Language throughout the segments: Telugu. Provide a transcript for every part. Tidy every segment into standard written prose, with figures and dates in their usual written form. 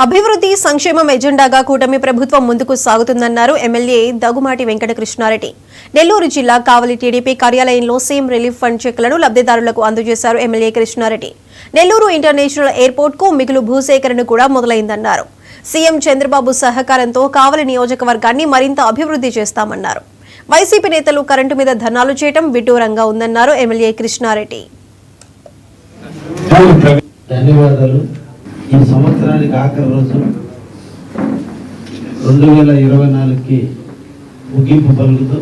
అభివృద్ధి సంక్షేమం ఎజెండాగా కూటమి ప్రభుత్వం ముందుకు సాగుతుందన్నారు ఎమ్మెల్యే దగ్గుమాటి వెంకటకృష్ణారెడ్డి. నెల్లూరు జిల్లా కావలి టీడీపీ కార్యాలయంలో సీఎం రిలీఫ్ ఫండ్ చెక్లను లబ్ధిదారులకు అందజేశారు MLA Krishna Reddy. Nellore international airport కు మిగులు భూసేకరణ కూడా మొదలైందన్నారు. సీఎం చంద్రబాబు సహకారంతో కావలి నియోజకవర్గాన్ని మరింత అభివృద్ధి చేస్తామన్నారు. వైసీపీ నేతలు కరెంటు మీద ధర్నాలు చేయడం విడ్డూరంగా ఉందన్నారు ఎమ్మెల్యే కృష్ణారెడ్డి. ధన్యవాదాలు. ఈ సంవత్సరానికి ఆఖరి రోజు 2024కి ముగింపు పలుకుతూ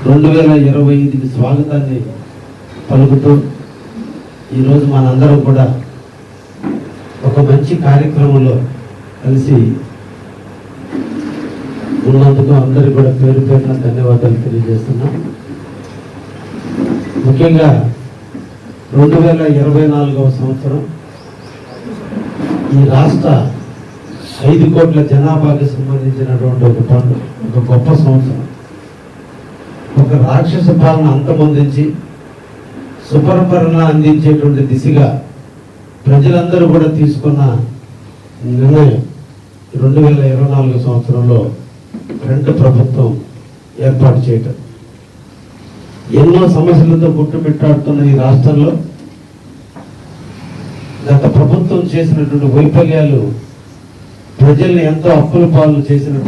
2025కి స్వాగతాన్ని పలుకుతూ ఈరోజు మనందరం కూడా ఒక మంచి కార్యక్రమంలో కలిసి ఉన్నందుకు అందరికీ కూడా పేరు పేరున ధన్యవాదాలు తెలియజేస్తున్నాం. ముఖ్యంగా 2024వ సంవత్సరం ఈ రాష్ట్ర 5 కోట్ల జనాభాకి సంబంధించినటువంటి ఒక గొప్ప సంవత్సరం. ఒక రాక్షస పాలన అంతమొందించి సుపరిపాలన అందించేటువంటి దిశగా ప్రజలందరూ కూడా తీసుకున్న నిర్ణయం 2024 సంవత్సరంలో ఫ్రంట్ ప్రభుత్వం ఏర్పాటు చేయటం. ఎన్నో సమస్యలతో గుట్టుమిట్టాడుతున్న ఈ రాష్ట్రంలో గత ప్రభుత్వం చేసినటువంటి వైఫల్యాలు ప్రజల్ని ఎంతో అప్పుల పాలు చేసిన